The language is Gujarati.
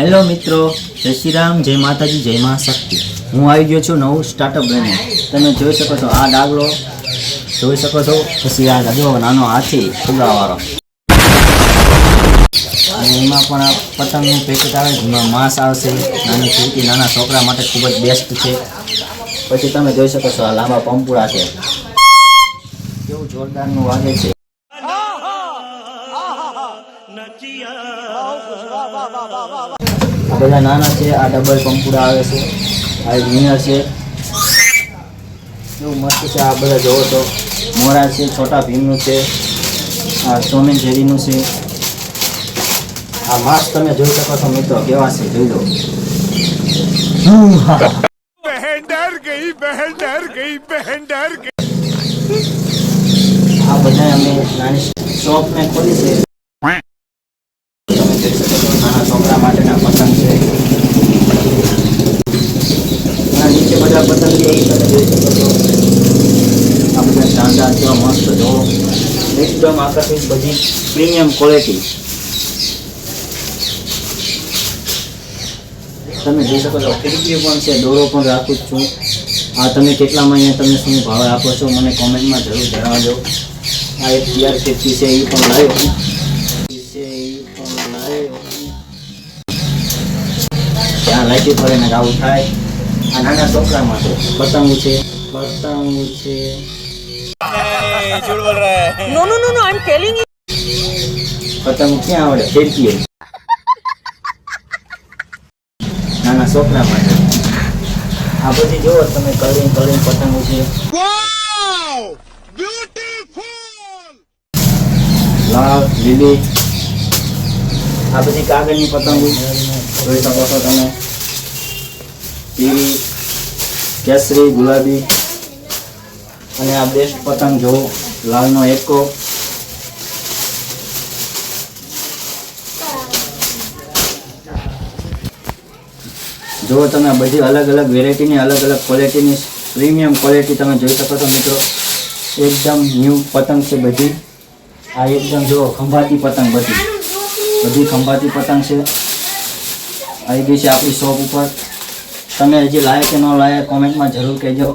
હેલો મિત્રો, જય શ્રી રામ, જય માતાજી, જય મા શક્તિ। હું આવી ગયો છું નવું સ્ટાર્ટઅપ લઈને। તમે જોઈ શકો છો આ ડાગલો જોઈ શકો છો, પછી આ જો નાનો હાથી ફુગાવાળો, અને એમાં પણ આ પતંગનું પેકેટ આવે, જેમાં માંસ આવશે, નાની ખીડકી નાના છોકરા માટે ખૂબ જ બેસ્ટ છે। પછી તમે જોઈ શકો છો આ લાંબા પંપુડા છે, કેવું જોરદારનું વાગે છે। આ બધા નાના છે, આ ડબલ પંપુડા આવે છે, આ એક મિનર છે, કેવું મસ્ત છે। આ બધા જોવો તો મોરા છે, છોટા ભીમનું છે, આ ટોમ એન્ડ જેરીનું છે। આ માસ્ક તમે જોઈ શકો છો મિત્રો, કેવા છે જોઈ લો। આ બધા અમે નાની શોપ ને ખોલી છે, તમે જોઈ શકો છો નાના છોકરા માટેના પતંગ છે। નીચે બધા પતંગ છે, તમે જોઈ શકો છો। આ બધા શાનદાર કેવા મસ્ત જોવો, એકદમ આકર્ષિત, બધી પ્રીમિયમ ક્વોલિટી। તમે જોઈ શકો છો ખીડકી પણ છે, દોરો પણ રાખું જ છું। આ તમે કેટલામાં અહીંયા તમે શું ભાવ આપો છો મને કોમેન્ટમાં જરૂર જણાવજો। આ એક ટીઆર ખીડકી છે, એ પણ લાવ્યો ત્યાં લાઈટી પડે ને આવું થાય। આ નાના છોકરા માટે પતંગ છે, No, I'm telling you. પતંગ ક્યાં આવડે, ખીડકી નાના છોકરા માટે। આ બધી જોવો તમે કલરિંગ પતંગો છે, લાલ લીલી, આ બધી કાગળની પતંગો જોઈ શકો છો તમે, પીળી, કેસરી, ગુલાબી, અને આ બેસ્ટ પતંગ જોવો લાલનો એકો। જો તમે બધી અલગ અલગ વેરાયટીની અલગ અલગ ક્વોલિટીની પ્રીમિયમ ક્વોલિટી તમે જોઈ શકો છો મિત્રો, એકદમ ન્યૂ પતંગ છે બધી। આ એકદમ જો ખંભાતી પતંગ, બધી ખંભાતી પતંગ છે। આવી ગઈ છે આપણી શોપ ઉપર। તમે હજી લાયા કે ન લાયા કોમેન્ટમાં જરૂર કહેજો।